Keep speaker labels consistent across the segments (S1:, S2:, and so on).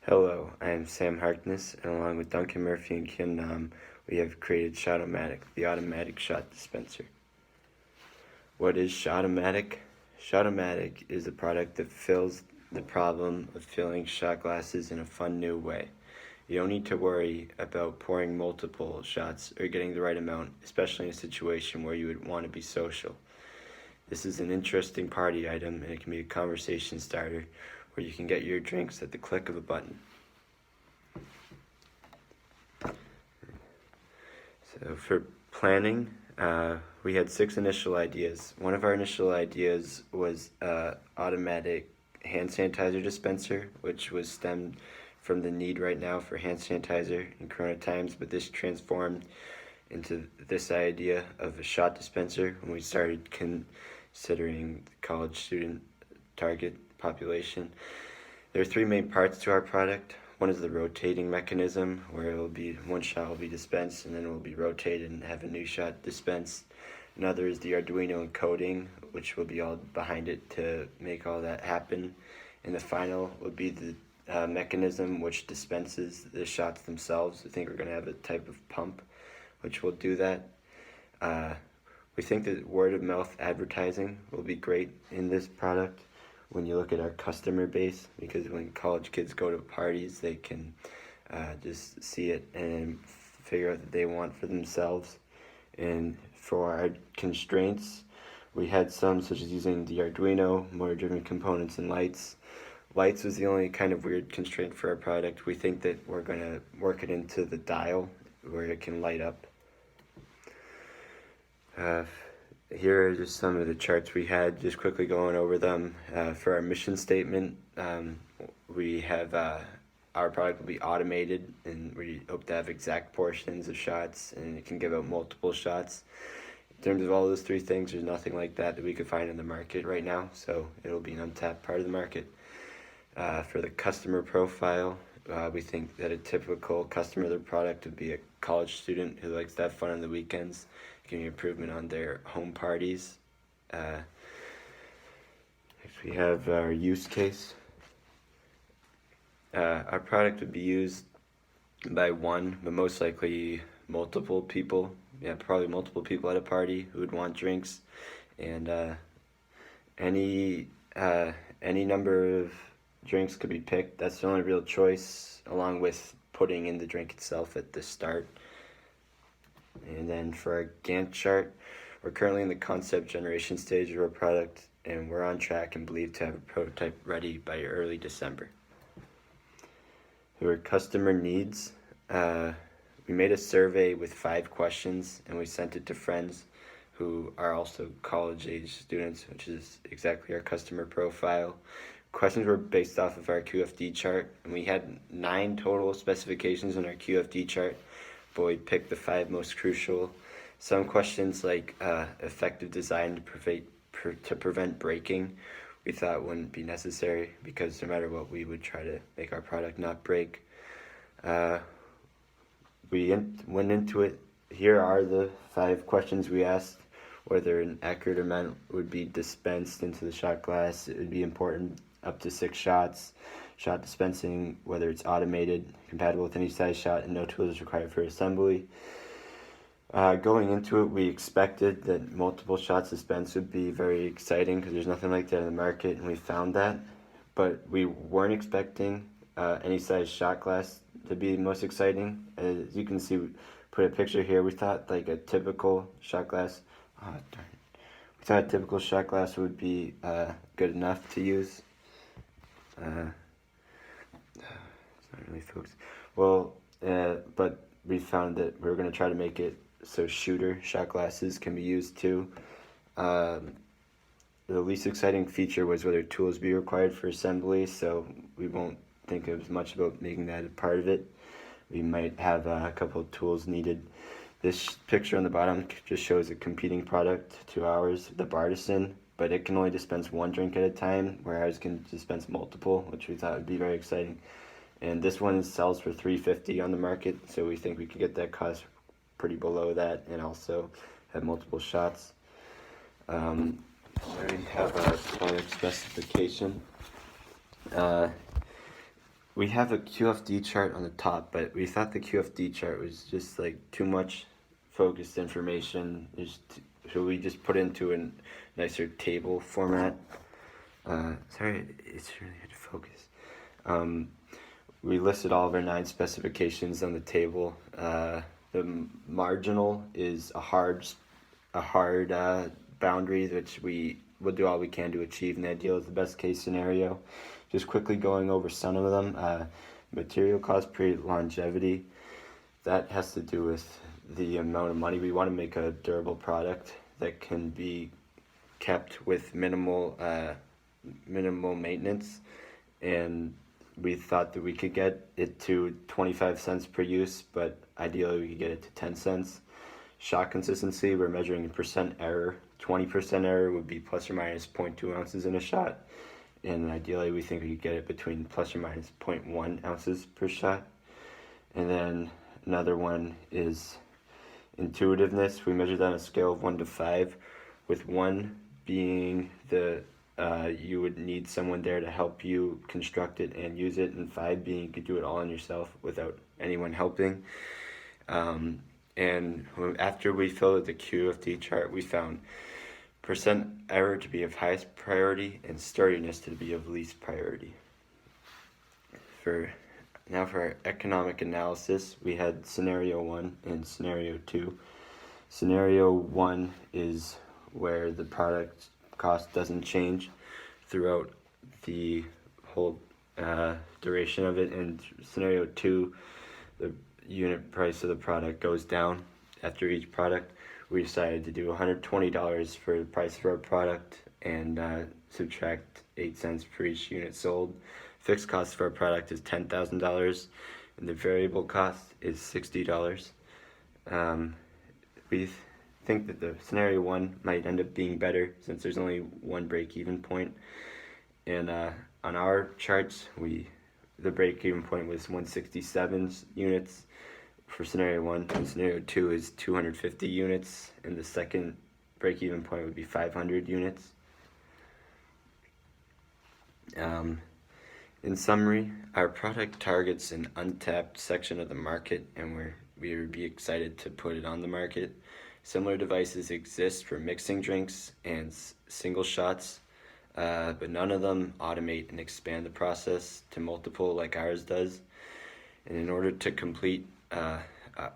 S1: Hello, I am Sam Harkness, and along with Duncan Murphy and Kim Nam, we have created Shot-o-matic, the automatic shot dispenser. What is Shot-o-matic? Shot-o-matic is a product that fills the problem of filling shot glasses in a fun new way. You don't need to worry about pouring multiple shots or getting the right amount, especially in a situation where you would want to be social. This is an interesting party item, and it can be a conversation starter where you can get your drinks at the click of a button. So for planning, we had 6 initial ideas. One of our initial ideas was automatic hand sanitizer dispenser, which was stemmed from the need right now for hand sanitizer in Corona times, but this transformed into this idea of a shot dispenser when we started considering the college student target population. There are 3 main parts to our product. One is the rotating mechanism, where it will be one shot will be dispensed and then it will be rotated and have a new shot dispensed. Another is the Arduino encoding, which will be all behind it to make all that happen. And the final would be the mechanism which dispenses the shots themselves. I think we're going to have a type of pump which will do that. We think that word of mouth advertising will be great in this product when you look at our customer base, because when college kids go to parties, they can just see it and figure out what they want for themselves. And for our constraints, we had some such as using the Arduino, motor-driven components, and lights. Lights was the only kind of weird constraint for our product. We think that we're going to work it into the dial where it can light up. Here are just some of the charts we had, just quickly going over them. For our mission statement, we have our product will be automated, and we hope to have exact portions of shots, and it can give out multiple shots. In terms of all those 3 things, there's nothing like that we could find in the market right now, so it'll be an untapped part of the market. For the customer profile, we think that a typical customer of the product would be a college student who likes to have fun on the weekends, giving improvement on their home parties. Next we have our use case. Our product would be used by one, but most likely multiple people. Yeah, probably multiple people at a party who would want drinks, and any number of drinks could be picked. That's the only real choice, along with putting in the drink itself at the start. And then for our Gantt chart, we're currently in the concept generation stage of our product, and we're on track and believe to have a prototype ready by early December. For customer needs, we made a survey with 5 questions, and we sent it to friends who are also college-age students, which is exactly our customer profile. Questions were based off of our QFD chart, and we had 9 total specifications in our QFD chart, but we picked the 5 most crucial. Some questions like effective design to prevent breaking, we thought wouldn't be necessary, because no matter what, we would try to make our product not break. We went into it. Here are the 5 questions we asked. Whether an accurate amount would be dispensed into the shot glass. It would be important up to 6 shots. Shot dispensing, whether it's automated, compatible with any size shot, and no tools required for assembly. Going into it, we expected that multiple shots dispensed would be very exciting, because there's nothing like that in the market, and we found that. But we weren't expecting any size shot glass to be most exciting. As you can see, we put a picture here. We thought like a typical shot glass. We thought a typical shot glass would be good enough to use. It's not really focused. Well, but we found that we were going to try to make it so shooter shot glasses can be used too. The least exciting feature was whether tools be required for assembly, so we won't think as much about making that a part of it. We might have a couple of tools needed. This picture on the bottom just shows a competing product to ours, the Bartisan, but it can only dispense 1 drink at a time, where ours can dispense multiple, which we thought would be very exciting. And this one sells for $3.50 on the market, so we think we could get that cost pretty below that and also have multiple shots. We have a product specification. We have a QFD chart on the top, but we thought the QFD chart was just like too much focused information. So we just put it into a nicer table format. Sorry, it's really hard to focus. We listed all of our 9 specifications on the table. The marginal is a hard boundary, which we will do all we can to achieve, and the ideal is the best case scenario. Just quickly going over some of them. Material cost per longevity. That has to do with the amount of money. We want to make a durable product that can be kept with minimal maintenance, and we thought that we could get it to 25 cents per use, but ideally we could get it to 10 cents. Shot consistency, we're measuring a percent error. 20% error would be plus or minus 0.2 ounces in a shot, and ideally we think we could get it between plus or minus 0.1 ounces per shot. And then another one is intuitiveness. We measured that on a scale of 1 to 5, with 1 being you would need someone there to help you construct it and use it, and 5 being you could do it all on yourself without anyone helping. And after we filled out the QFD chart, we found percent error to be of highest priority and sturdiness to be of least priority. For our economic analysis, we had scenario 1 and scenario 2. Scenario 1 is where the product cost doesn't change throughout the whole duration of it, and scenario 2, the unit price of the product goes down after each product. We decided to do $120 for the price of our product and subtract 8 cents for each unit sold. Fixed cost for our product is $10,000 and the variable cost is $60. We think that the scenario 1 might end up being better since there's only one break-even point. And on our charts, the break-even point was 167 units for scenario 1, and scenario 2 is 250 units, and the second break-even point would be 500 units. In summary, our product targets an untapped section of the market, and we would be excited to put it on the market. Similar devices exist for mixing drinks and single shots, but none of them automate and expand the process to multiple like ours does. And in order to complete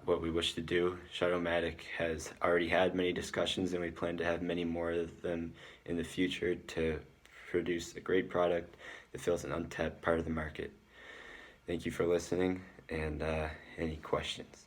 S1: what we wish to do, Shot-o-matic has already had many discussions, and we plan to have many more of them in the future to produce a great product that fills an untapped part of the market. Thank you for listening, and any questions?